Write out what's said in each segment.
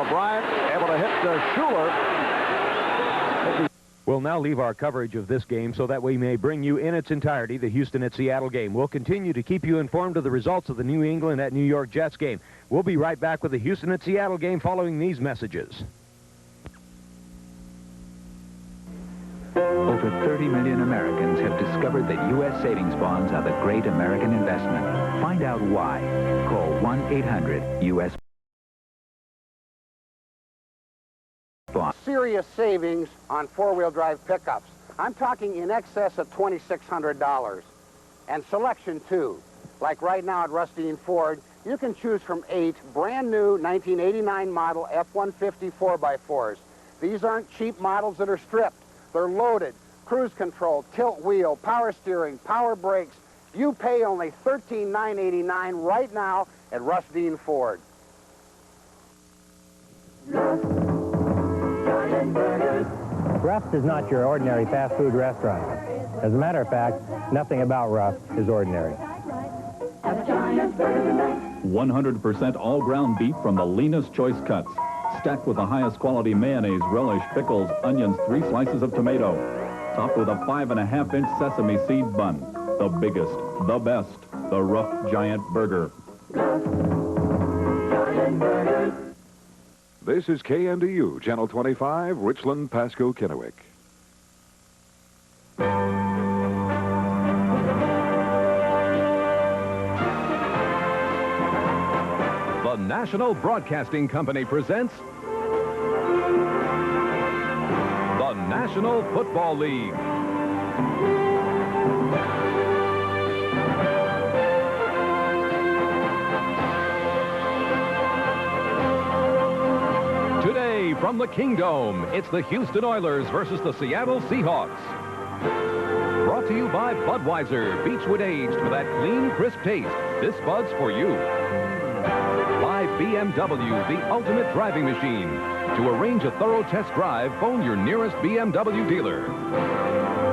Bryant able to hit Schuler. We'll now leave our coverage of this game so that we may bring you in its entirety the Houston at Seattle game. We'll continue to keep you informed of the results of the New England at New York Jets game. We'll be right back with the Houston at Seattle game following these messages. Over 30 million Americans have discovered that U.S. savings bonds are the great American investment. Find out why. Call 1-800-US. Serious savings on four-wheel drive pickups. I'm talking in excess of $2,600. And selection, too. Like right now at Rustine Ford, you can choose from 8 brand new 1989 model F-150 4x4s. These aren't cheap models that are stripped. They're loaded. Cruise control, tilt wheel, power steering, power brakes. You pay only $13,989 right now at Rustine Ford. Ruff's is not your ordinary fast food restaurant. As a matter of fact, nothing about Ruff's is ordinary. 100% all-ground beef from the leanest choice cuts. Stacked with the highest quality mayonnaise, relish, pickles, onions, 3 slices of tomato. Topped with a 5.5-inch sesame seed bun. The biggest, the best, the Ruff Giant Burger. This is KNDU, Channel 25, Richland, Pasco, Kennewick. The National Broadcasting Company presents the National Football League. Today from the Kingdome, it's the Houston Oilers versus the Seattle Seahawks. Brought to you by Budweiser, Beechwood aged for that clean, crisp taste. This Bud's for you. By BMW, the ultimate driving machine. To arrange a thorough test drive, phone your nearest BMW dealer.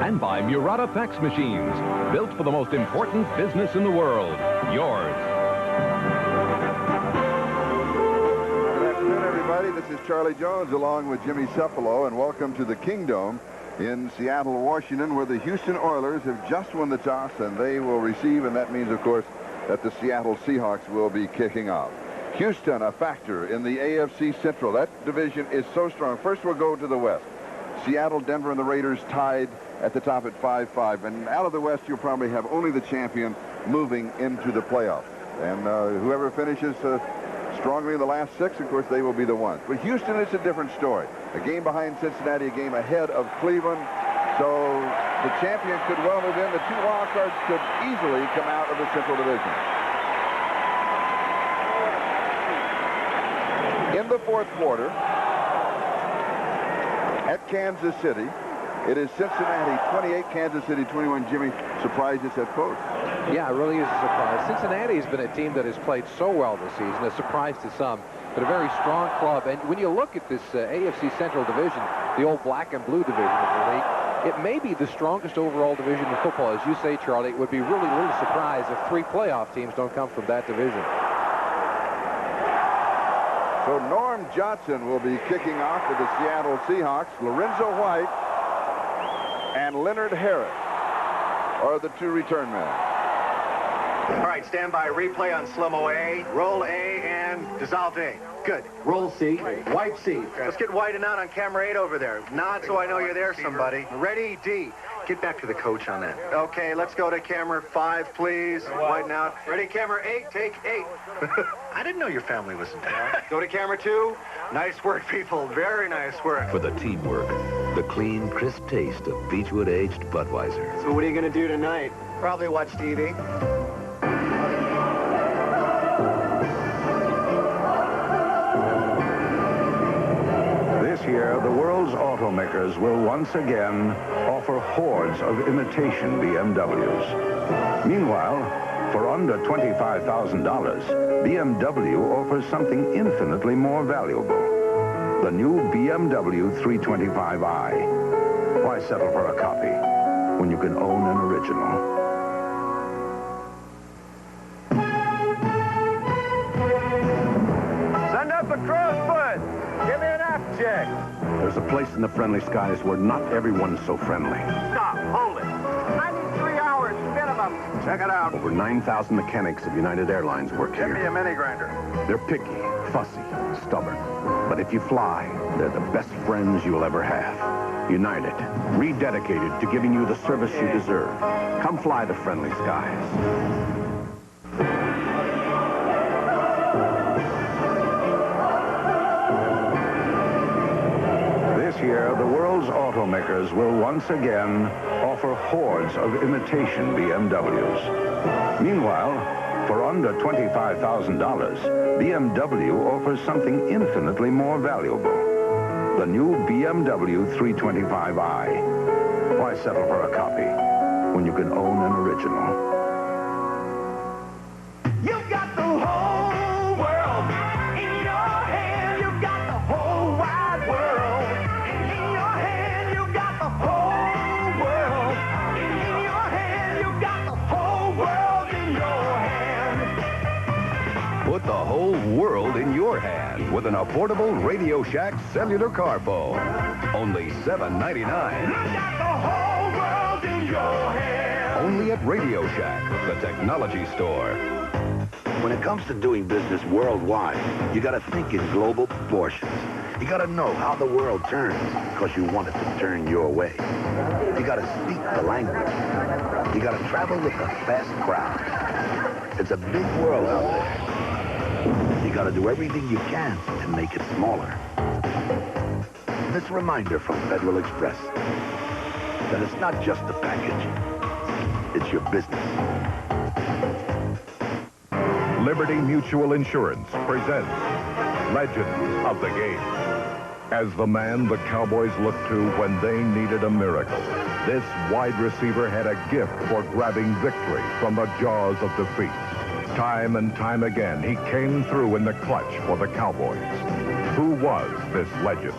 And by Murata fax machines, built for the most important business in the world, yours. Good afternoon, everybody. This is Charlie Jones along with Jimmy Cephalo, and welcome to the Kingdome in Seattle, Washington, where the Houston Oilers have just won the toss, and they will receive, and that means, of course, that the Seattle Seahawks will be kicking off. Houston, a factor in the AFC Central. That division is so strong. First, we'll go to the West. Seattle, Denver, and the Raiders tied at the top at 5-5. And out of the West, you'll probably have only the champion moving into the playoffs. And whoever finishes strongly in the last 6, of course, they will be the ones. But Houston is a different story. A game behind Cincinnati, a game ahead of Cleveland. So the champion could well move in. The 2 wild cards could easily come out of the Central Division. In the 4th quarter, at Kansas City, it is Cincinnati 28, Kansas City 21. Jimmy, surprised it's at close. Yeah, it really is a surprise. Cincinnati has been a team that has played so well this season, a surprise to some, but a very strong club. And when you look at this AFC Central Division, the old black and blue division of the league, it may be the strongest overall division in football. As you say, Charlie, it would be really a little surprise if 3 playoff teams don't come from that division. So Norm Johnson will be kicking off for the Seattle Seahawks. Lorenzo White and Leonard Harris are the 2 return men. All right, stand by. Replay on slow-mo A. Roll A and dissolve A. Good. Roll C. White C. Let's get White and out on camera 8 over there. Nod so I know you're there, somebody. Ready? D. Get back to the coach on that. Okay, let's go to camera 5, please. White and out. Ready, camera 8. Take 8. I didn't know your family was in town. Go to camera 2. Nice work, people. Very nice work. For the teamwork, the clean, crisp taste of Beechwood aged Budweiser. So what are you going to do tonight? Probably watch TV. This year, the world's automakers will once again offer hordes of imitation BMWs. Meanwhile, for under $25,000, BMW offers something infinitely more valuable. The new BMW 325i. Why settle for a copy when you can own an original? Send up a crossfoot. Give me an F check. There's a place in the friendly skies where not everyone's so friendly. Stop. Hold it. I need 3 hours minimum. Check it out. Over 9,000 mechanics of United Airlines work Give me here. a mini grinder. They're picky, fussy, stubborn. But if you fly, they're the best friends you'll ever have. United, rededicated to giving you the service you deserve. Come fly the friendly skies. This year, the world's automakers will once again offer hordes of imitation BMWs. Meanwhile, for under $25,000, BMW offers something infinitely more valuable. The new BMW 325i. Why settle for a copy when you can own an original? You've got the whole world in your hand. You've got the whole wide world in your hand. You've got the whole world in your hand. You've got the whole world in your hand. Put the whole world in your hand with an affordable Radio Shack cellular car phone. Only $7.99. You've got the whole world in your hand. Only at Radio Shack, the technology store. When it comes to doing business worldwide, you gotta think in global proportions. You gotta know how the world turns, because you want it to turn your way. You gotta speak the language. You gotta travel with the best crowd. It's a big world out there. You gotta do everything you can to make it smaller. This reminder from Federal Express that it's not just a package, it's your business. Liberty Mutual Insurance presents Legends of the Game. As the man the Cowboys looked to when they needed a miracle, this wide receiver had a gift for grabbing victory from the jaws of defeat. Time and time again, he came through in the clutch for the Cowboys. Who was this legend?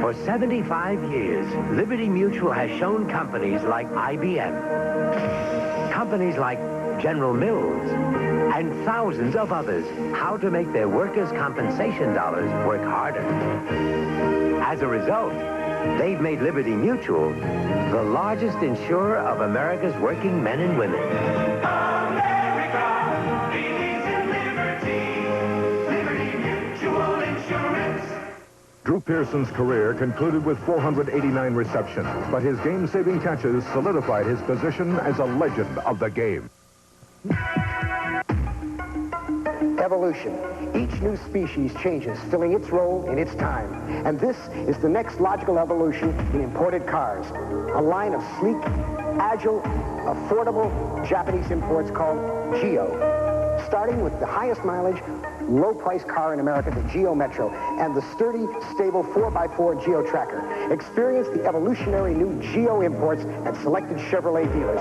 For 75 years, Liberty Mutual has shown companies like IBM, companies like General Mills, and thousands of others how to make their workers' compensation dollars work harder. As a result, they've made Liberty Mutual the largest insurer of America's working men and women. America believes in liberty. Liberty Mutual Insurance. Drew Pearson's career concluded with 489 receptions, but his game-saving catches solidified his position as a legend of the game. Evolution. Each new species changes, filling its role in its time. And this is the next logical evolution in imported cars. A line of sleek, agile, affordable Japanese imports called Geo. Starting with the highest mileage, low-price car in America, the Geo Metro, and the sturdy, stable 4x4 Geo Tracker. Experience the evolutionary new Geo imports at selected Chevrolet dealers.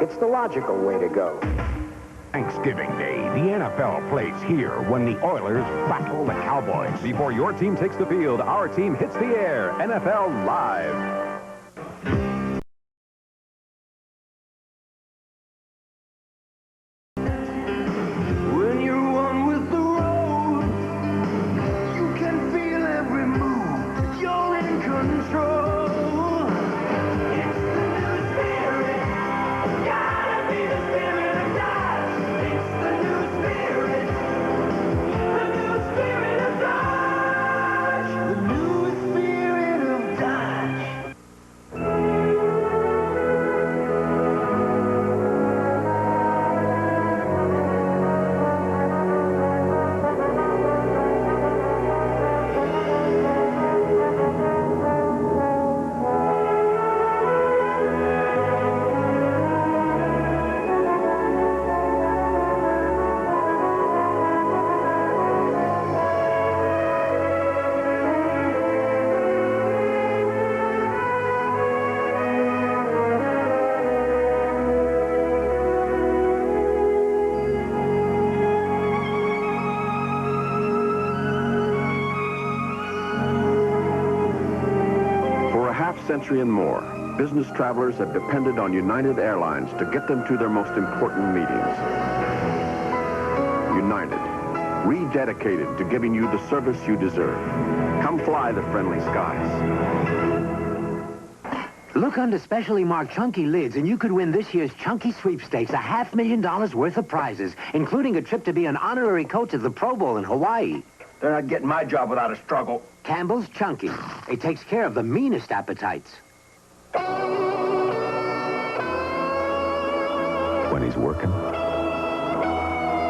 It's the logical way to go. Thanksgiving Day, the NFL plays here when the Oilers battle the Cowboys. Before your team takes the field, our team hits the air. NFL Live. When you're one with the road, you can feel every move. You're in control. It's the new spirit. Gotta be the spirit of Dodge. It's the new spirit. The new spirit of Dodge. The new spirit of Dodge. For a half-century and more, business travelers have depended on United Airlines to get them to their most important meetings. United, rededicated to giving you the service you deserve. Come fly the friendly skies. Look under specially marked chunky lids, and you could win this year's Chunky Sweepstakes, $500,000 worth of prizes, including a trip to be an honorary coach at the Pro Bowl in Hawaii. They're not getting my job without a struggle. Campbell's Chunky. It takes care of the meanest appetites. When he's working,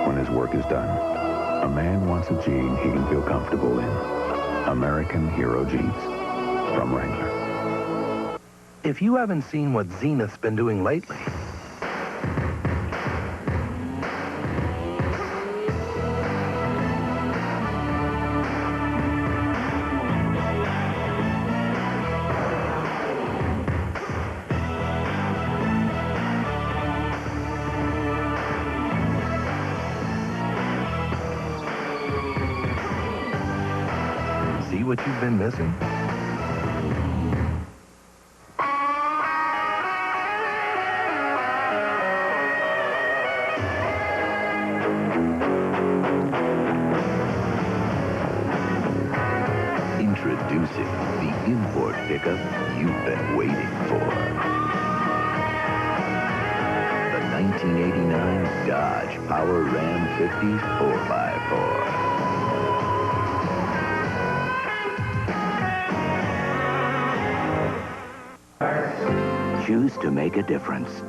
when his work is done, a man wants a jean he can feel comfortable in. American Hero Jeans from Wrangler. If you haven't seen what Zenith's been doing lately, see what you've been missing? Introducing the import pickup you've been waiting for. The 1989 Dodge Power Ram 50 4x4. Choose to make a difference.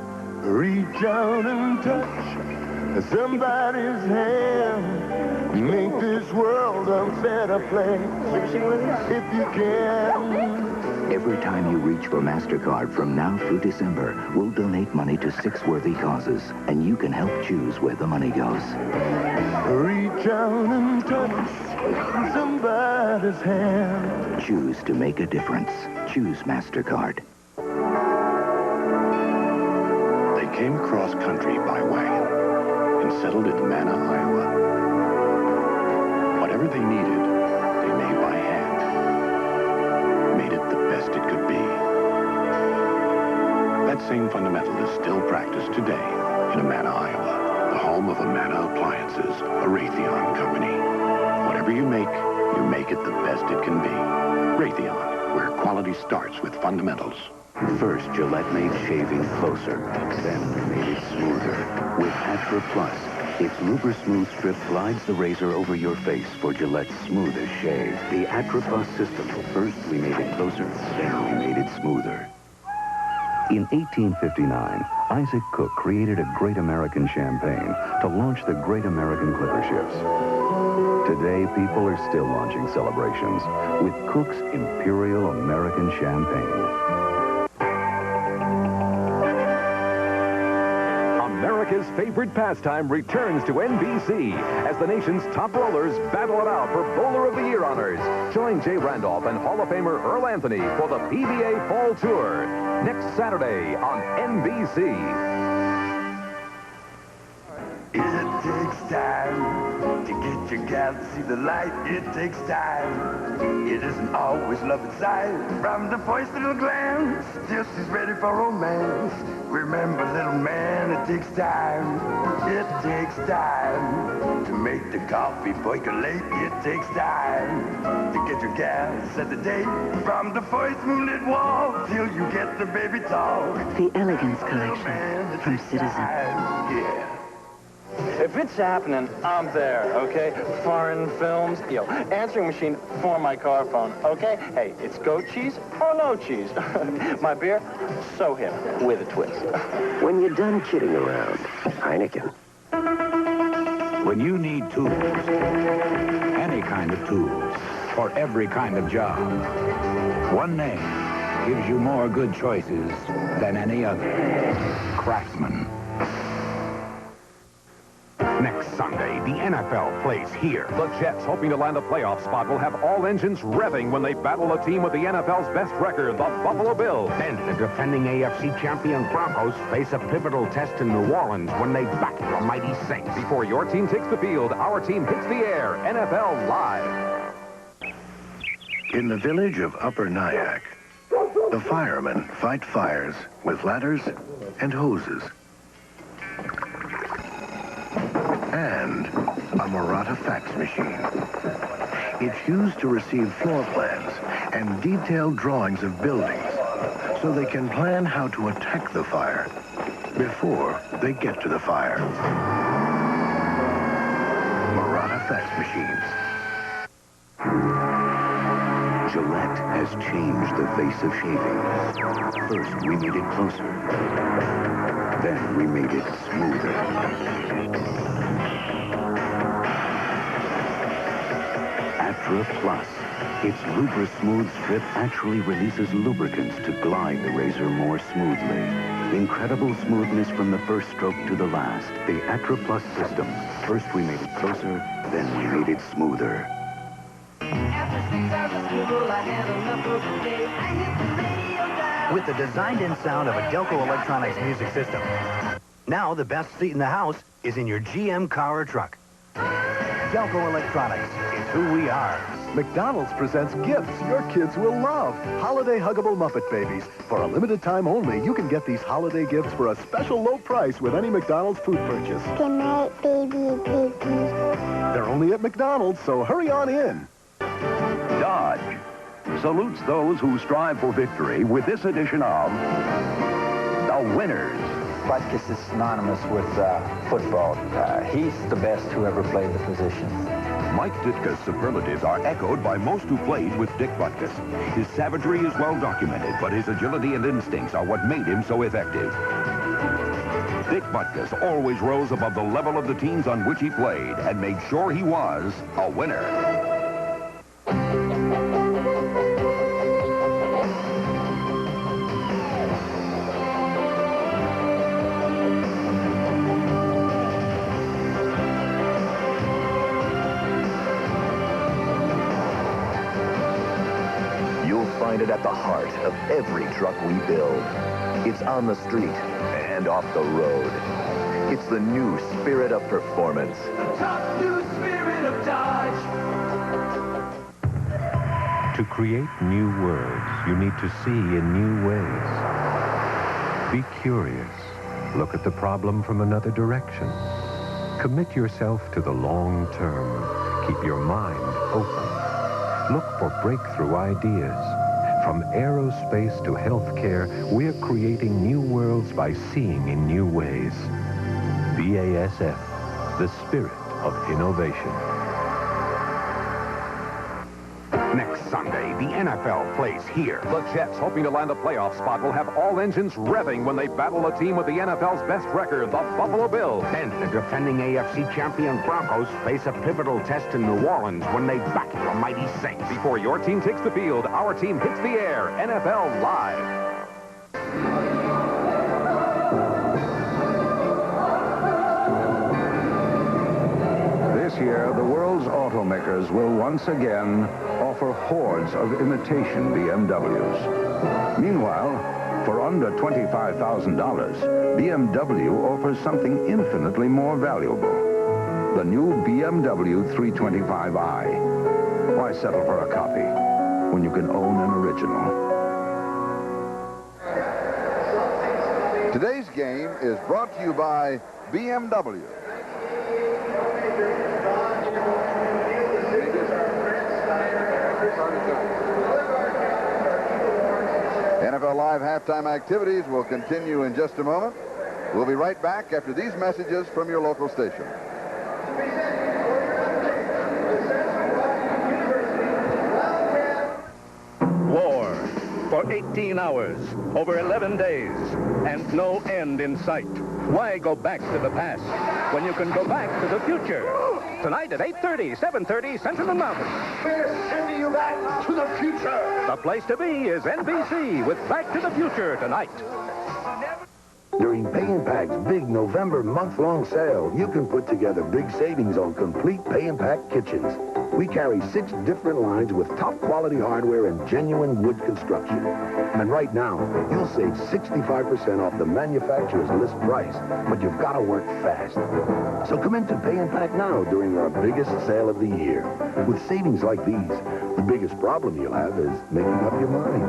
Reach out and touch somebody's hand. Make this world a better place if you can. Every time you reach for MasterCard from now through December, we'll donate money to 6 worthy causes, and you can help choose where the money goes. Reach out and touch somebody's hand. Choose to make a difference. Choose MasterCard. They came cross-country by wagon and settled in Manna, Iowa. Whatever they needed, they made by hand. Made it the best it could be. That same fundamental is still practiced today in Amana, Iowa, the home of Amana Appliances, a Raytheon company. Whatever you make it the best it can be. Raytheon, where quality starts with fundamentals. First, Gillette made shaving closer, then made it smoother. With Atra Plus, its Luber Smooth Strip glides the razor over your face for Gillette's smoothest shave. The Atra Plus system. First, we made it closer, then we made it smoother. In 1859, Isaac Cook created a Great American champagne to launch the Great American Clipper ships. Today, people are still launching celebrations with Cook's Imperial American Champagne. America's favorite pastime returns to NBC as the nation's top rollers battle it out for Bowler of the Year honors. Join Jay Randolph and Hall of Famer Earl Anthony for the PBA Fall Tour next Saturday on NBC. It takes time to get your gal to see the light. It takes time. It isn't always love inside. From the first little glance, till she's ready for romance. Remember, little man, it takes time. It takes time to make the coffee percolate. It takes time to get your gal to set the date. From the first moonlit walk till you get the baby talk. The Elegance Collection from Citizen. Yeah. If it's happening, I'm there, okay? Foreign films, answering machine for my car phone, okay? Hey, it's goat cheese or no cheese. My beer, so hip, with a twist. When you're done kidding around, Heineken. When you need tools, any kind of tools, for every kind of job, one name gives you more good choices than any other. Craftsman. Next Sunday, the NFL plays here. The Jets, hoping to land a playoff spot, will have all engines revving when they battle a team with the NFL's best record, the Buffalo Bills. Then the defending AFC champion Broncos face a pivotal test in New Orleans when they battle the mighty Saints. Before your team takes the field, our team hits the air. NFL Live. In the village of Upper Nyack, the firemen fight fires with ladders and hoses. And a Murata fax machine. It's used to receive floor plans and detailed drawings of buildings so they can plan how to attack the fire before they get to the fire. Murata fax machines. Gillette has changed the face of shaving. First, we made it closer. Then we made it smoother. Atra Plus. Its Lubra Smooth Strip actually releases lubricants to glide the razor more smoothly. Incredible smoothness from the first stroke to the last. The Atra Plus system. First we made it closer, then we made it smoother. With the designed-in sound of a Delco Electronics music system. Now the best seat in the house is in your GM car or truck. Delco Electronics, it's who we are. McDonald's presents gifts your kids will love. Holiday Huggable Muppet Babies. For a limited time only, you can get these holiday gifts for a special low price with any McDonald's food purchase. Good night, baby piggy. They're only at McDonald's, so hurry on in. Dodge salutes those who strive for victory with this edition of The Winners. Butkus is synonymous with football. He's the best who ever played the position. Mike Ditka's superlatives are echoed by most who played with Dick Butkus. His savagery is well documented, but his agility and instincts are what made him so effective. Dick Butkus always rose above the level of the teams on which he played and made sure he was a winner. Find it at the heart of every truck we build. It's on the street and off the road. It's the new spirit of performance. The top new spirit of Dodge. To create new worlds, you need to see in new ways. Be curious. Look at the problem from another direction. Commit yourself to the long term. Keep your mind open. Look for breakthrough ideas. From aerospace to healthcare, we're creating new worlds by seeing in new ways. BASF, the spirit of innovation. Next Sunday, the NFL plays here. The Jets, hoping to land a playoff spot, will have all engines revving when they battle a team with the NFL's best record, the Buffalo Bills. Then the defending AFC champion Broncos face a pivotal test in New Orleans when they battle the mighty Saints. Before your team takes the field, our team hits the air. NFL Live. This year, the world's automakers will once again offer hordes of imitation BMWs. Meanwhile, for under $25,000, BMW offers something infinitely more valuable. The new BMW 325i. Why settle for a copy when you can own an original? Today's game is brought to you by BMW. NFL Live halftime activities will continue in just a moment. We'll be right back after these messages from your local station. War for 18 hours, over 11 days, and no end in sight. Why go back to the past when you can go back to the future? Tonight at 8:30, 7:30, Central and Mountain. We're sending you back to the future. The place to be is NBC with Back to the Future tonight. During Pay and Pack's big November month-long sale, you can put together big savings on complete Pay and Pack kitchens. We carry 6 different lines with top-quality hardware and genuine wood construction. And right now, you'll save 65% off the manufacturer's list price, but you've got to work fast. So come into Pay and Pack now during our biggest sale of the year. With savings like these, the biggest problem you'll have is making up your mind.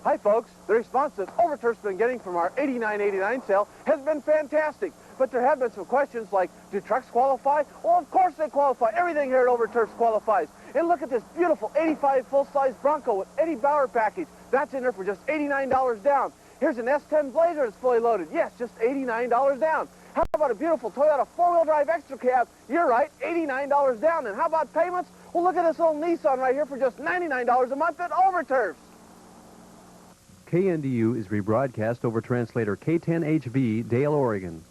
Hi folks. The response that Overturf's been getting from our $89.89 sale has been fantastic. But there have been some questions like, do trucks qualify? Well, of course they qualify. Everything here at Overturf's qualifies. And look at this beautiful 85 full-size Bronco with Eddie Bauer package. That's in there for just $89 down. Here's an S10 Blazer that's fully loaded. Yes, just $89 down. How about a beautiful Toyota four-wheel drive extra cab? You're right, $89 down. And how about payments? Well, look at this old Nissan right here for just $99 a month at Overturf's. KNDU is rebroadcast over translator K10HV, Dale, Oregon.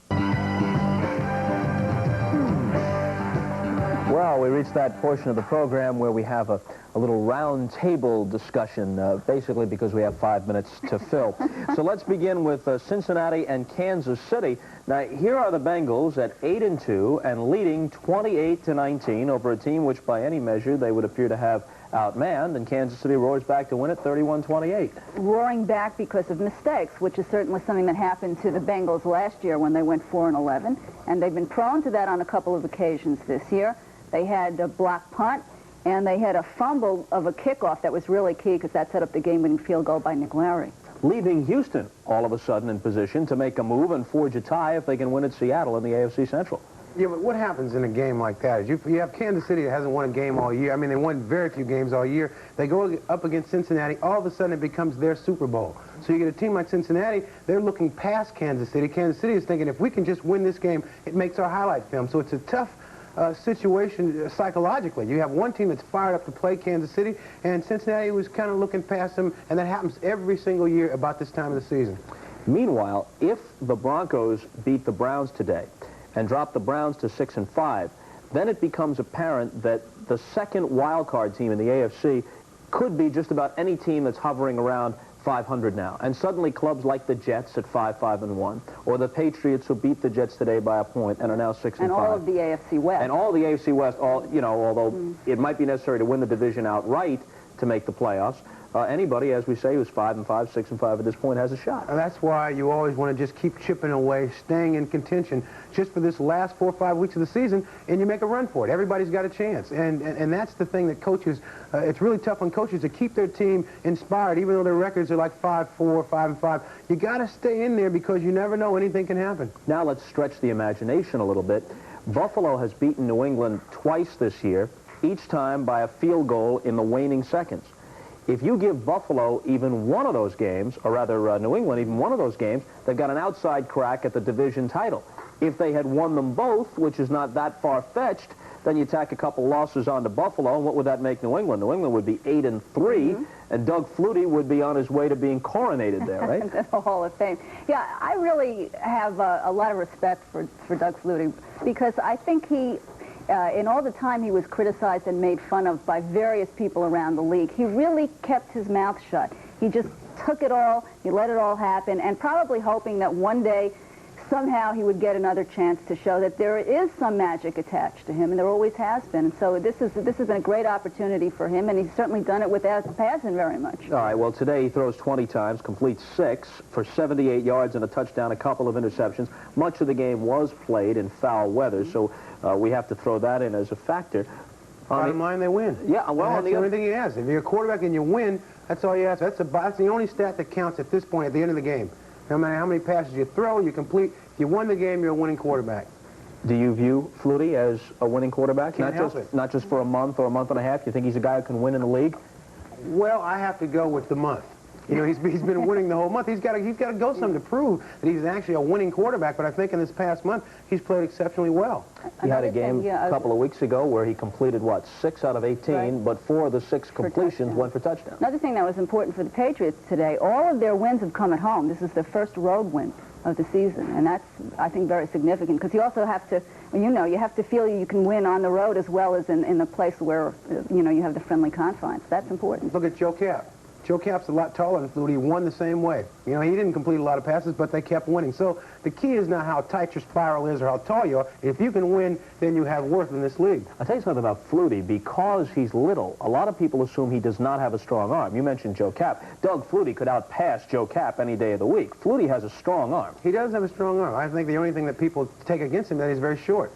Well, we reached that portion of the program where we have a little round table discussion, basically because we have 5 minutes to fill. So let's begin with Cincinnati and Kansas City. Now, here are the Bengals at 8-2 and leading 28-19 over a team which, by any measure, they would appear to have outmanned, and Kansas City roars back to win it 31-28. Roaring back because of mistakes, which is certainly something that happened to the Bengals last year when they went 4-11, and they've been prone to that on a couple of occasions this year. They had a block punt, and they had a fumble of a kickoff that was really key because that set up the game-winning field goal by Nick Larry. Leaving Houston all of a sudden in position to make a move and forge a tie if they can win at Seattle in the AFC Central. Yeah, but what happens in a game like that is you have Kansas City that hasn't won a game all year. I mean, they won very few games all year. They go up against Cincinnati. All of a sudden, it becomes their Super Bowl. So you get a team like Cincinnati, they're looking past Kansas City. Kansas City is thinking, if we can just win this game, it makes our highlight film. So it's a tough situation psychologically. You have one team that's fired up to play Kansas City, and Cincinnati was kind of looking past them, and that happens every single year about this time of the season. Meanwhile, if the Broncos beat the Browns today and drop the Browns to 6-5, then it becomes apparent that the second wild card team in the AFC could be just about any team that's hovering around 500 now. And suddenly clubs like the Jets at 5-5-1, or the Patriots who beat the Jets today by a point and are now 6-5. And all of the AFC West. And all the AFC West, although it might be necessary to win the division outright to make the playoffs, anybody, as we say, who's 5-5, 6-5 at this point has a shot. And that's why you always want to just keep chipping away, staying in contention just for this last 4 or 5 weeks of the season, and you make a run for it. Everybody's got a chance. And that's the thing that coaches, it's really tough on coaches to keep their team inspired, even though their records are like 5-4, 5-5. You got to stay in there because you never know, anything can happen. Now let's stretch the imagination a little bit. Buffalo has beaten New England twice this year, each time by a field goal in the waning seconds. If you give Buffalo even one of those games, or rather New England even one of those games, they've got an outside crack at the division title. If they had won them both, which is not that far-fetched, then you tack a couple losses onto Buffalo, and what would that make New England? New England would be 8-3, and Doug Flutie would be on his way to being coronated there, right? The Hall of Fame. Yeah, I really have a lot of respect for Doug Flutie because I think he... in all the time he was criticized and made fun of by various people around the league, he really kept his mouth shut. He just took it all, he let it all happen, and probably hoping that one day, somehow he would get another chance to show that there is some magic attached to him, and there always has been. And so this has been a great opportunity for him, and he's certainly done it without passing very much. All right, well, today he throws 20 times, completes 6 for 78 yards and a touchdown, a couple of interceptions. Much of the game was played in foul weather, so we have to throw that in as a factor. Bottom line, they win. Yeah, well, that's the only thing he has. If you're a quarterback and you win, that's all you ask. That's the only stat that counts at this point, at the end of the game. No matter how many passes you throw, you complete. If you won the game, you're a winning quarterback. Do you view Flutie as a winning quarterback? Can't help it. Not just for a month or a month and a half? You think he's a guy who can win in the league? Well, I have to go with the month. You know, he's been winning the whole month. He's got to go something to prove that he's actually a winning quarterback. But I think in this past month, he's played exceptionally well. He had a game a couple of weeks ago where he completed, 6 out of 18, but 4 of the 6 completions went for touchdowns. Another thing that was important for the Patriots today, all of their wins have come at home. This is their first road win of the season, and that's, I think, very significant because you also have to, you have to feel you can win on the road as well as in the place where, you have the friendly confines. That's important. Look at Joe Cap. Joe Cap's a lot taller than Flutie. He won the same way. He didn't complete a lot of passes, but they kept winning. So the key is not how tight your spiral is or how tall you are. If you can win, then you have worth in this league. I'll tell you something about Flutie. Because he's little, a lot of people assume he does not have a strong arm. You mentioned Joe Cap. Doug Flutie could outpass Joe Cap any day of the week. Flutie has a strong arm. He does have a strong arm. I think the only thing that people take against him is that he's very short.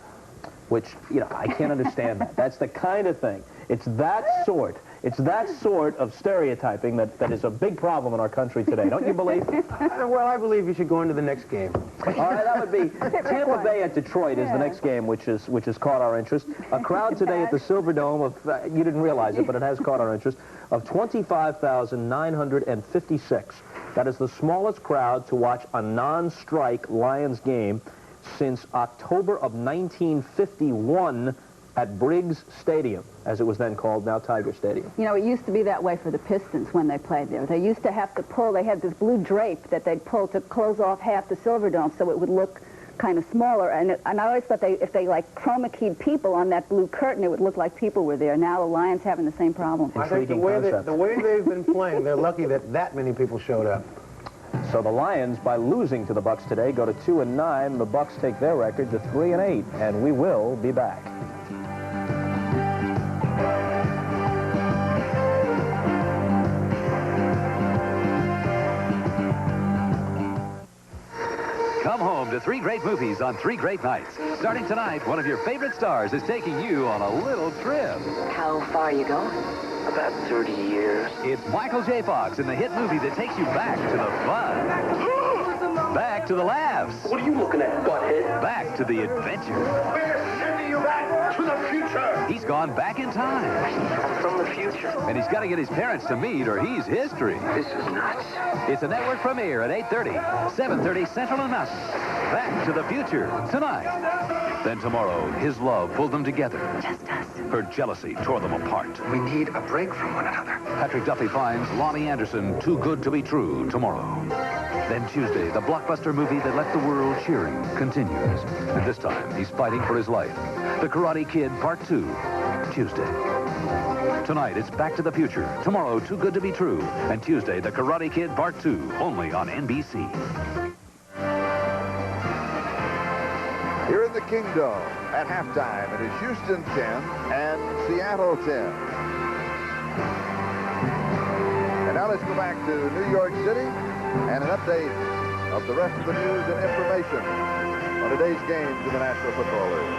Which, I can't understand that. That's the kind of thing. It's that sort. It's that sort of stereotyping that is a big problem in our country today. Don't you believe? Well, I believe you should go into the next game. All right, that would be Tampa Bay at Detroit is the next game, which has caught our interest. A crowd today at the Silverdome of, you didn't realize it, but it has caught our interest, of 25,956. That is the smallest crowd to watch a non-strike Lions game since October of 1951 at Briggs Stadium, as it was then called, now Tiger Stadium. You know, it used to be that way for the Pistons when they played there. They used to have to pull, they had this blue drape that they'd pull to close off half the Silverdome so it would look kind of smaller. And I always thought if they like chroma keyed people on that blue curtain, it would look like people were there. Now the Lions having the same problem. I think the way they've been playing, they're lucky that many people showed up. So the Lions, by losing to the Bucks today, go to 2-9. The Bucks take their record to 3-8, and we will be back. Come home to 3 great movies on 3 great nights. Starting tonight, one of your favorite stars is taking you on a little trip. How far are you going? About 30 years. It's Michael J. Fox in the hit movie that takes you back to the fun. Back to the laughs. What are you looking at, butthead? Back to the adventure. We're sending you back to the future. He's gone back in time. I'm from the future. And he's got to get his parents to meet or he's history. This is nuts. It's a network premiere at 8:30, 7:30 Central and Mountain. Back to the future tonight. Then tomorrow, his love pulled them together. Just us. Her jealousy tore them apart. We need a break from one another. Patrick Duffy finds Lonnie Anderson too good to be true tomorrow. Then Tuesday, the blockbuster movie that left the world cheering continues. And this time, he's fighting for his life. The Karate Kid Part 2, Tuesday. Tonight, it's Back to the Future. Tomorrow, Too Good to Be True. And Tuesday, The Karate Kid Part 2, only on NBC. Here in the Kingdom, at halftime, it is Houston 10 and Seattle 10. And now let's go back to New York City and an update of the rest of the news and information on today's games in the National Football League.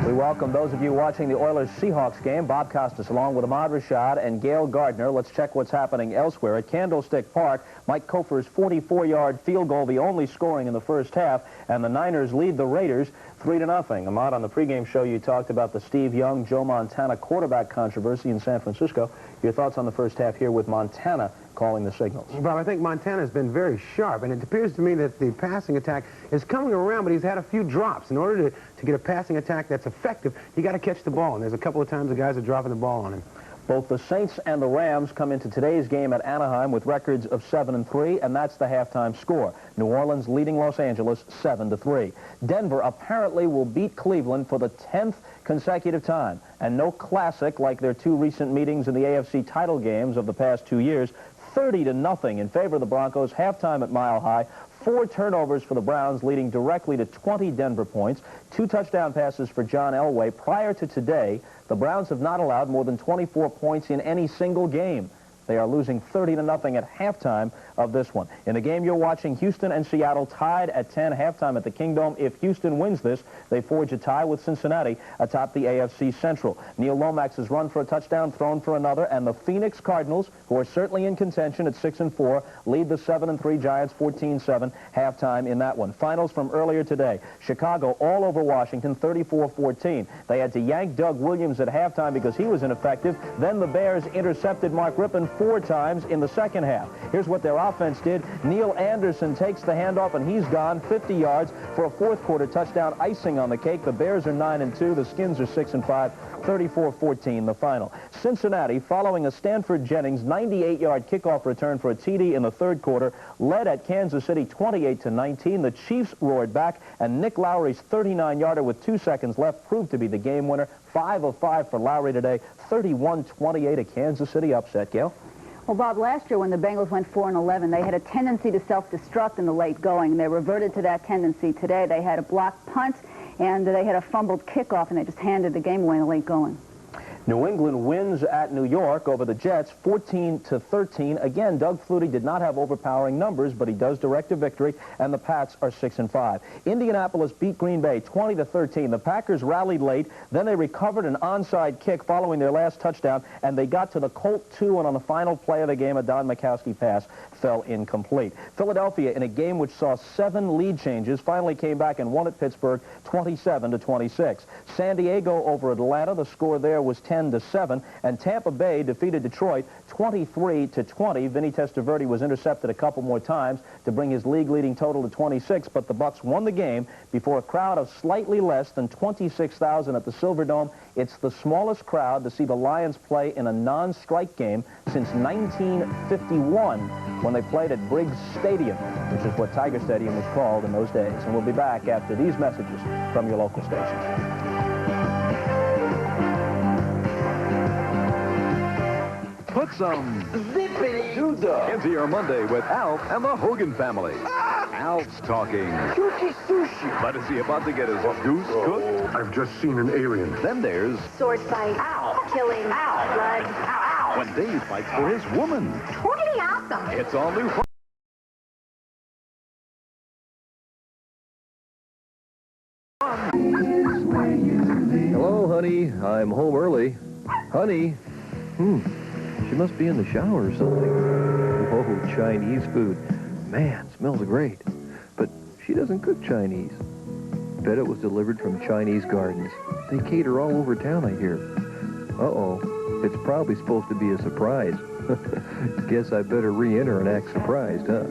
We welcome those of you watching the Oilers-Seahawks game. Bob Costas along with Ahmad Rashad and Gail Gardner. Let's check what's happening elsewhere. At Candlestick Park, Mike Kofer's 44-yard field goal, the only scoring in the first half, and the Niners lead the Raiders 3-0. Ahmad, on the pregame show, you talked about the Steve Young, Joe Montana quarterback controversy in San Francisco. Your thoughts on the first half here with Montana calling the signals? Bob, I think Montana's been very sharp, and it appears to me that the passing attack is coming around, but he's had a few drops. In order to get a passing attack that's effective, you got to catch the ball, and there's a couple of times the guys are dropping the ball on him. Both the Saints and the Rams come into today's game at Anaheim with records of 7-3, and that's the halftime score. New Orleans leading Los Angeles 7-3. Denver apparently will beat Cleveland for the 10th consecutive time, and no classic like their 2 recent meetings in the AFC title games of the past 2 years. 30-0 in favor of the Broncos, halftime at Mile High. 4 turnovers for the Browns, leading directly to 20 Denver points. 2 touchdown passes for John Elway. Prior to today, the Browns have not allowed more than 24 points in any single game. They are losing 30-0 at halftime of this one. In the game you're watching, Houston and Seattle tied at 10, halftime at the Kingdome. If Houston wins this, they forge a tie with Cincinnati atop the AFC Central. Neil Lomax has run for a touchdown, thrown for another, and the Phoenix Cardinals, who are certainly in contention at 6-4, lead the 7-3 Giants 14-7, halftime in that one. Finals from earlier today. Chicago all over Washington, 34-14. They had to yank Doug Williams at halftime because he was ineffective. Then the Bears intercepted Mark Rippon 4 times in the second half. Here's what their offense did. Neil Anderson takes the handoff, and he's gone 50 yards for a fourth-quarter touchdown, icing on the cake. The Bears are 9-2. The Skins are 6-5. 34-14 the final. Cincinnati, following a Stanford Jennings 98-yard kickoff return for a TD in the third quarter, led at Kansas City 28-19. The Chiefs roared back, and Nick Lowry's 39-yarder with 2 seconds left proved to be the game winner. 5 of 5 for Lowry today. 31-28, a Kansas City upset. Gail? Well, Bob, last year when the Bengals went 4-11, they had a tendency to self-destruct in the late going. They reverted to that tendency today. They had a blocked punt, and they had a fumbled kickoff, and they just handed the game away in the late going. New England wins at New York over the Jets 14-13. Again, Doug Flutie did not have overpowering numbers, but he does direct a victory, and the Pats are 6-5. Indianapolis beat Green Bay 20-13. The Packers rallied late, then they recovered an onside kick following their last touchdown, and they got to the Colt 2, and on the final play of the game, a Don Majkowski pass fell incomplete. Philadelphia, in a game which saw 7 lead changes, finally came back and won at Pittsburgh 27-26. San Diego over Atlanta, the score there was 10-7, and Tampa Bay defeated Detroit 23-20. Vinny Testaverde was intercepted a couple more times to bring his league-leading total to 26, but the Bucs won the game before a crowd of slightly less than 26,000 at the Silverdome. It's the smallest crowd to see the Lions play in a non-strike game since 1951, when they played at Briggs Stadium, which is what Tiger Stadium was called in those days. And we'll be back after these messages from your local stations. Put some zippity-doo-dah into your Monday with Alf and the Hogan family. Alf's talking sushi. But is he about to get his goose cooked? I've just seen an alien. Then there's sword fight. Ow. Killing. Ow. Blood. Ow, ow. when Dave fights for his woman. Totally awesome. It's all new. Hello, honey. I'm home early. Honey. She must be in the shower or something. Oh, Chinese food. Man, smells great. But she doesn't cook Chinese. Bet it was delivered from Chinese Gardens. They cater all over town, I hear. Uh-oh. It's probably supposed to be a surprise. Guess I better re-enter and act surprised, huh?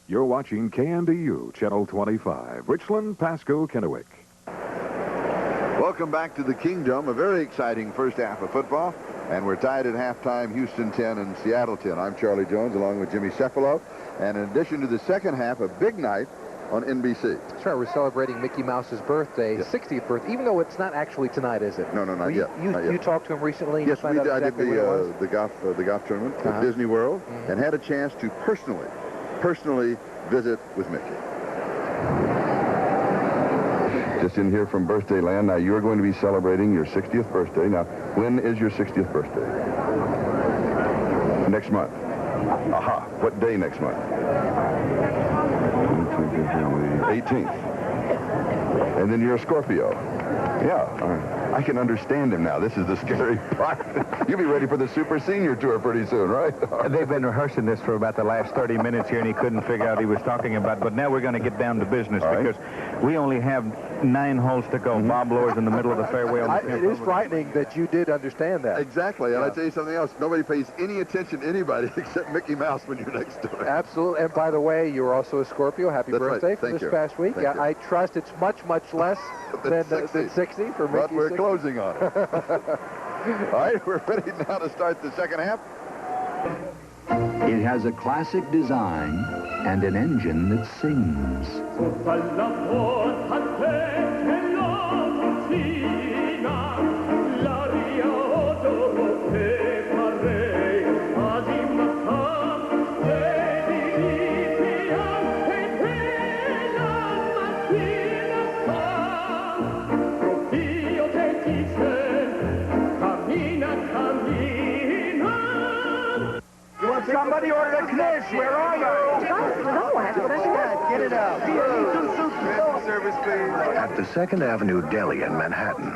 You're watching KNDU, Channel 25, Richland, Pasco, Kennewick. Welcome back to the Kingdom. A very exciting first half of football. And we're tied at halftime, Houston 10 and Seattle 10. I'm Charlie Jones along with Jimmy Cephalo. And in addition to the second half, a big night on NBC. That's right. We're celebrating Mickey Mouse's birthday, yes. 60th birthday, even though it's not actually tonight, is it? No, not yet. You talked to him recently? Yes, I did exactly the golf tournament at Disney World and had a chance to personally visit with Mickey. Just in here from Birthday Land. Now, you're going to be celebrating your 60th birthday. Now, when is your 60th birthday? Next month. Aha. What day next month? 18th. And then you're a Scorpio. Yeah. I can understand him now. This is the scary part. You'll be ready for the Super Senior Tour pretty soon, right? They've been rehearsing this for about the last 30 minutes here, and he couldn't figure out what he was talking about. But now we're going to get down to business because we only have 9 holes to go. Bob Lower's in the middle of the fairway. It is frightening that you did understand that. Exactly. And I'll tell you something else. Nobody pays any attention to anybody except Mickey Mouse when you're next to him. Absolutely. And by the way, you're also a Scorpio. Happy birthday for this past week. Thank you. I trust it's much, much less than 60 for Mickey. But we're closing on it. All right, we're ready now to start the second half. It has a classic design and an engine that sings. Somebody ordered a knish. Where are you? Get it out. Service, please. At the 2nd Avenue Deli in Manhattan,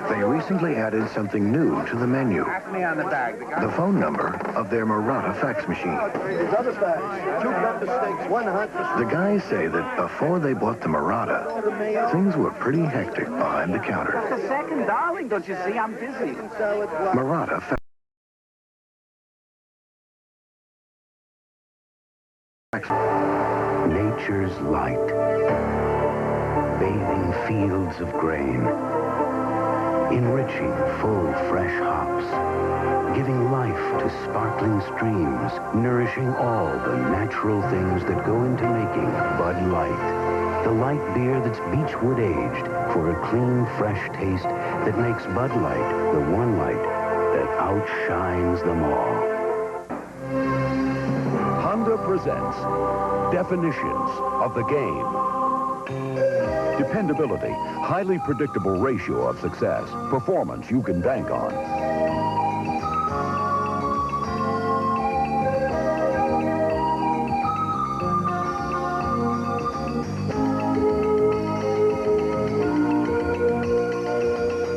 they recently added something new to the menu. The phone number of their Murata fax machine. The guys say that before they bought the Murata, things were pretty hectic behind the counter. The second, darling. Don't you see? I'm busy. Murata fax. Nature's light, bathing fields of grain, enriching full, fresh hops, giving life to sparkling streams, nourishing all the natural things that go into making Bud Light. The light beer that's beechwood aged for a clean, fresh taste that makes Bud Light the one light that outshines them all. Honda presents Definitions of the Game. Dependability, highly predictable ratio of success. Performance you can bank on.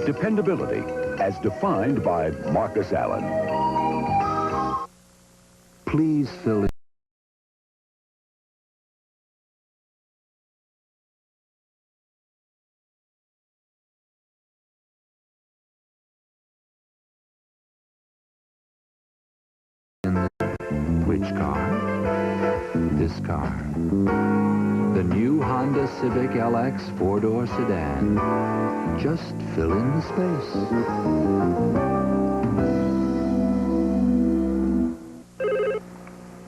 Dependability, as defined by Marcus Allen. Please fill in. Which car? This car. The new Honda Civic LX four-door sedan. Just fill in the space.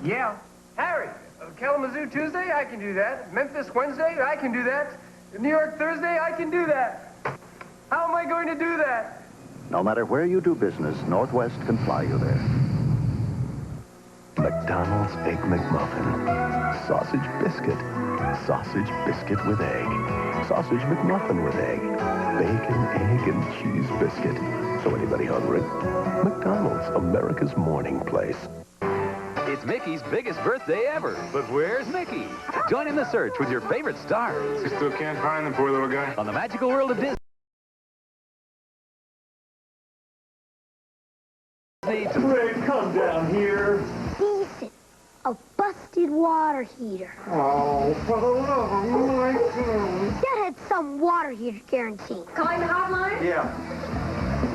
Yeah. Harry, Kalamazoo Tuesday, I can do that. Memphis Wednesday, I can do that. New York Thursday, I can do that. How am I going to do that? No matter where you do business, Northwest can fly you there. McDonald's Egg McMuffin. Sausage biscuit. Sausage biscuit with egg. Sausage McMuffin with egg. Bacon, egg, and cheese biscuit. So anybody hungry? McDonald's, America's morning place. It's Mickey's biggest birthday ever. But where's Mickey? Join in the search with your favorite stars. You still can't find the poor little guy? On the magical world of Disney. Ray, come down here. Decent. A busted water heater. Oh, for the love of Mike. That had some water heater guarantee. Calling the hotline? Yeah.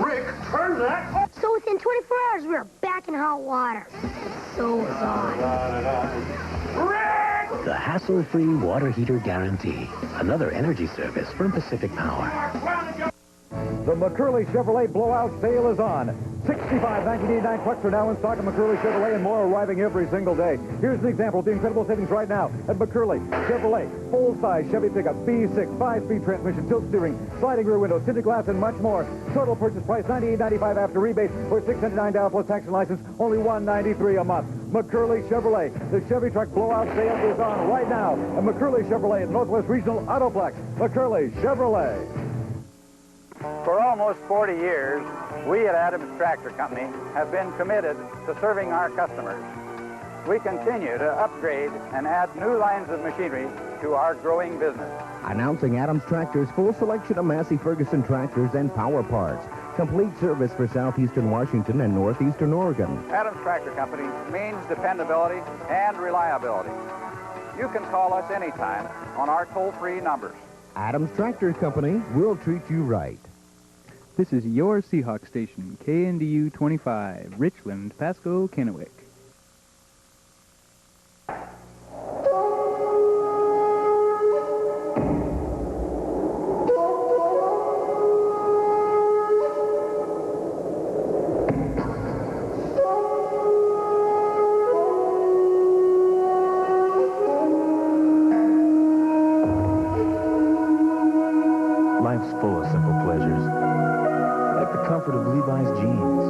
Rick, turn that off. So within 24 hours, we were back in hot water. So was I. Rick! The hassle-free water heater guarantee. Another energy service from Pacific Power. The McCurley Chevrolet blowout sale is on. 65 1989 trucks are now in stock at McCurley Chevrolet, and more arriving every single day. Here's an example of the incredible savings right now at McCurley Chevrolet. Full-size Chevy pickup, V6, 5-speed transmission, tilt steering, sliding rear windows, tinted glass, and much more. Total purchase price $98.95 after rebate, or $699 down plus tax and license, only $193 a month. McCurley Chevrolet. The Chevy truck blowout sale is on right now at McCurley Chevrolet at Northwest Regional Autoplex. McCurley Chevrolet. For almost 40 years, we at Adams Tractor Company have been committed to serving our customers. We continue to upgrade and add new lines of machinery to our growing business. Announcing Adams Tractor's full selection of Massey Ferguson tractors and power parts. Complete service for southeastern Washington and northeastern Oregon. Adams Tractor Company means dependability and reliability. You can call us anytime on our toll-free numbers. Adams Tractor Company will treat you right. This is your Seahawks station, KNDU 25, Richland, Pasco, Kennewick. Life's full of simple pleasures. Like the comfort of Levi's jeans.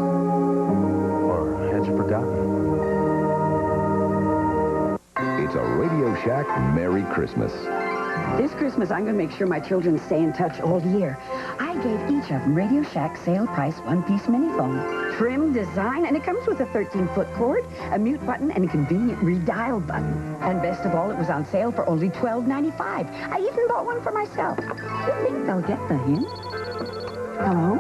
Or had you forgotten? It's a Radio Shack Merry Christmas. This Christmas, I'm going to make sure my children stay in touch all year. I gave each of them Radio Shack sale price one-piece mini phone. Trim, design, and it comes with a 13-foot cord, a mute button, and a convenient redial button. And best of all, it was on sale for only $12.95. I even bought one for myself. You think they'll get the hint? Hello?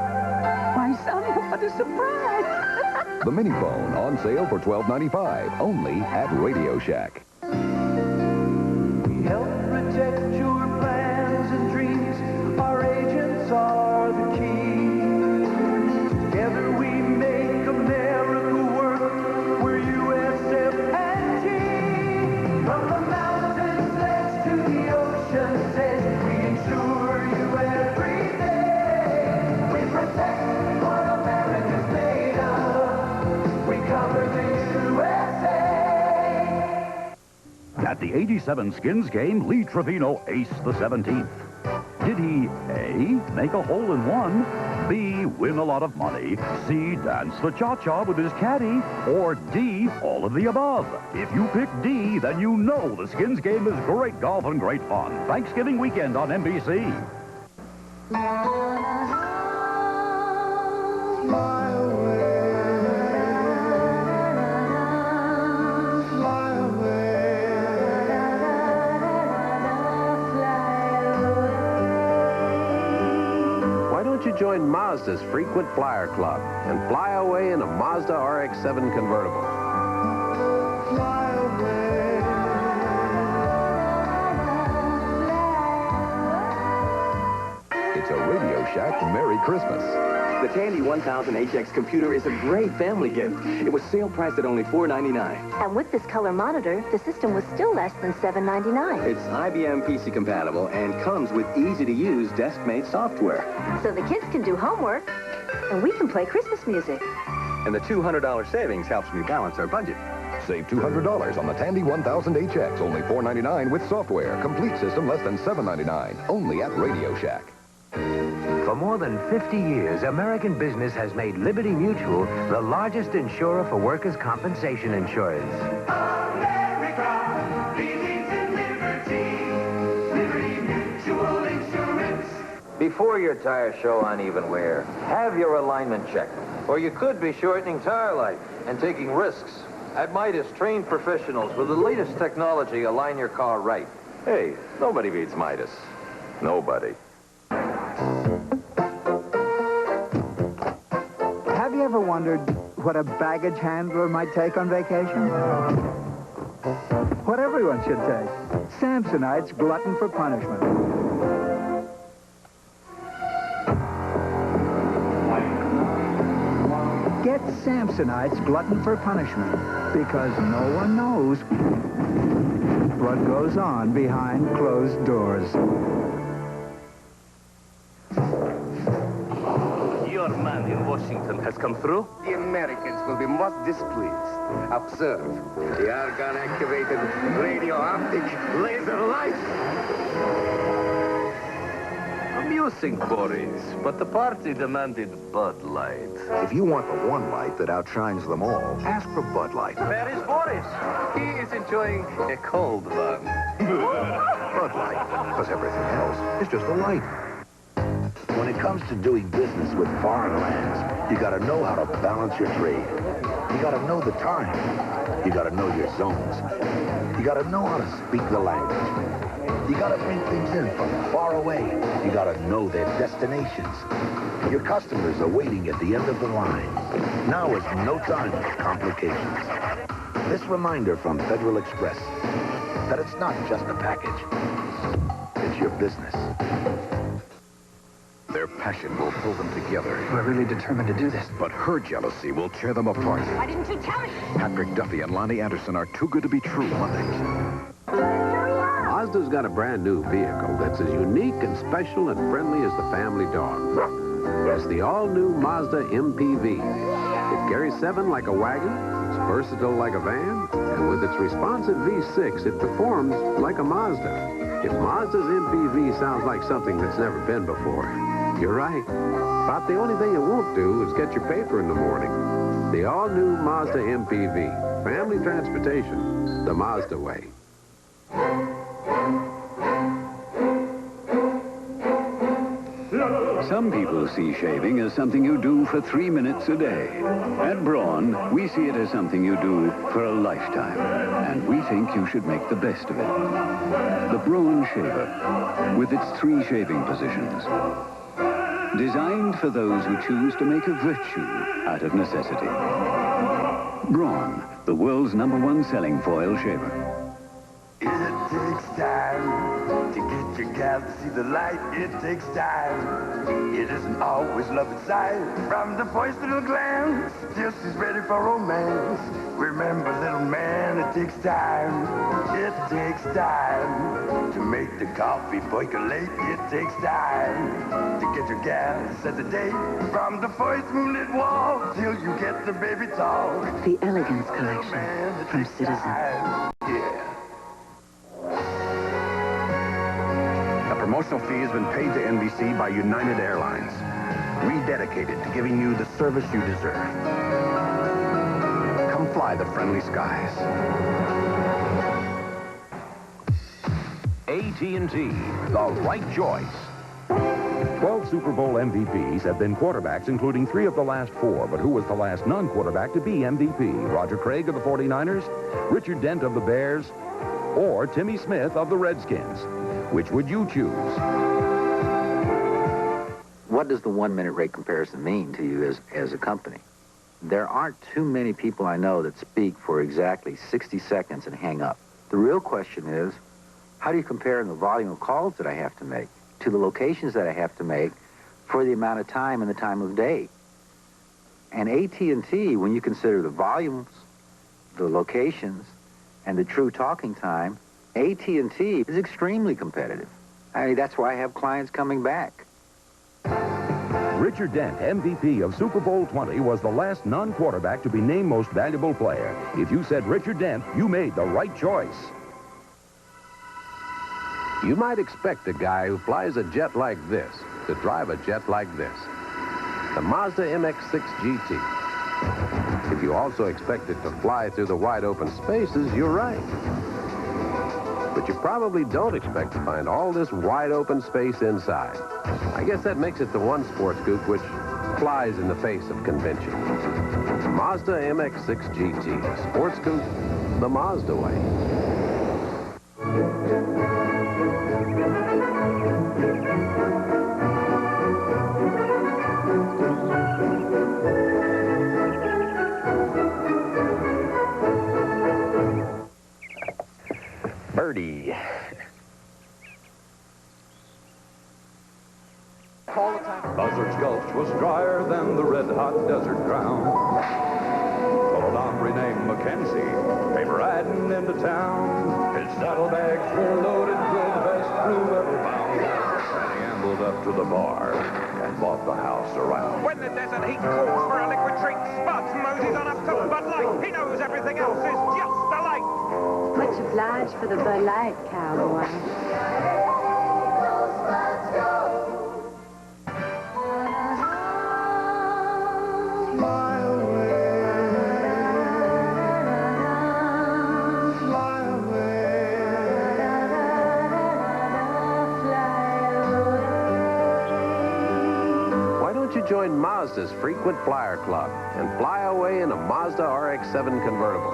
Why, son, what a surprise! The mini phone on sale for $12.95, only at Radio Shack. We help protect your plans and dreams. Our agents are the key. Together we make America work. We're USF&G. From the mountains edge to the ocean's edge, we insure you every day. We protect what America's made of. We cover the USA. At the 87 Skins game, Lee Trevino aced the 17th. Did he A, make a hole-in-one, B, win a lot of money, C, dance the cha-cha with his caddy, or D, all of the above? If you pick D, then you know the Skins game is great golf and great fun. Thanksgiving weekend on NBC. Join Mazda's Frequent Flyer Club and fly away in a Mazda RX-7 convertible. Fly away. It's a Radio Shack Merry Christmas. The Tandy 1000HX computer is a great family gift. It was sale priced at only $499. And with this color monitor, the system was still less than $799. It's IBM PC compatible and comes with easy-to-use desk-made software. So the kids can do homework, and we can play Christmas music. And the $200 savings helps me balance our budget. Save $200 on the Tandy 1000HX, only $499 with software. Complete system less than $799. Only at Radio Shack. For more than 50 years, American business has made Liberty Mutual the largest insurer for workers' compensation insurance. America believes in liberty. Liberty Mutual Insurance. Before your tire show uneven wear, have your alignment checked. Or you could be shortening tire life and taking risks. At Midas, trained professionals with the latest technology align your car right. Hey, nobody beats Midas. Nobody. Have you ever wondered what a baggage handler might take on vacation? What everyone should take. Samsonite's Glutton for Punishment. Get Samsonite's Glutton for Punishment, because no one knows what goes on behind closed doors. Your man in Washington has come through? The Americans will be most displeased. Observe the argon-activated radio-optic laser lights. Amusing, Boris, but the party demanded Bud Light. If you want the one light that outshines them all, ask for Bud Light. Where is Boris? He is enjoying a cold one. Bud Light, because everything else is just a light. When it comes to doing business with foreign lands, you gotta know how to balance your trade. You gotta know the time. You gotta know your zones. You gotta know how to speak the language. You gotta bring things in from far away. You gotta know their destinations. Your customers are waiting at the end of the line. Now is no time for complications. This reminder from Federal Express that it's not just a package. It's your business. Their passion will pull them together. We're really determined to do this. But her jealousy will tear them apart. Why didn't you tell me? Patrick Duffy and Lonnie Anderson are too good to be true Mondays. Mazda's got a brand new vehicle that's as unique and special and friendly as the family dog. It's the all-new Mazda MPV. It carries 7 like a wagon, it's versatile like a van, and with its responsive V6, it performs like a Mazda. If Mazda's MPV sounds like something that's never been before, you're right. About the only thing it won't do is get your paper in the morning. The all-new Mazda MPV. Family transportation, the Mazda way. Some people see shaving as something you do for 3 minutes a day. At Braun, we see it as something you do for a lifetime. And we think you should make the best of it. The Braun Shaver, with its 3 shaving positions. Designed for those who choose to make a virtue out of necessity. Braun, the world's #1 selling foil shaver. It takes time to get your gal to see the light. It takes time. It isn't always love at sight. From the first little glance, till she's ready for romance. Remember, little man, it takes time. It takes time to make the coffee percolate. It takes time to get your gal to set the date. From the first moonlit walk till you get the baby talk. The Elegance Collection from Citizen. A promotional fee has been paid to NBC by United Airlines. Rededicated to giving you the service you deserve. Come fly the friendly skies. AT&T, the right choice. 12 Super Bowl MVPs have been quarterbacks, including 3 of the last 4. But who was the last non-quarterback to be MVP? Roger Craig of the 49ers, Richard Dent of the Bears, or Timmy Smith of the Redskins? Which would you choose? What does the 1-minute rate comparison mean to you as a company? There aren't too many people I know that speak for exactly 60 seconds and hang up. The real question is, how do you compare the volume of calls that I have to make to the locations that I have to make for the amount of time and the time of day? And AT&T, when you consider the volumes, the locations, and the true talking time, AT&T is extremely competitive. I mean, that's why I have clients coming back. Richard Dent, MVP of Super Bowl 20, was the last non-quarterback to be named Most Valuable Player. If you said Richard Dent, you made the right choice. You might expect a guy who flies a jet like this to drive a jet like this. The Mazda MX-6 GT. If you also expect it to fly through the wide open spaces, you're right. But you probably don't expect to find all this wide open space inside. I guess that makes it the one sports coupe which flies in the face of convention. The Mazda MX-6 GT. Sports coupe, the Mazda way. Birdie. Buzzard's Gulch was drier than the red-hot desert ground. Old hombre named Mackenzie came riding into town. His saddlebags were loaded with the best brew ever found. And he ambled up to the bar and bought the house around. When the desert heat calls for a liquid treat, Spuds moses on up to Bud Light. He knows everything else is just a light. Much obliged for the Bud Light, cowboy. Why don't you join Mazda's Frequent Flyer Club and fly away in a Mazda RX-7 convertible?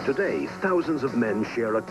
Today, thousands of men share a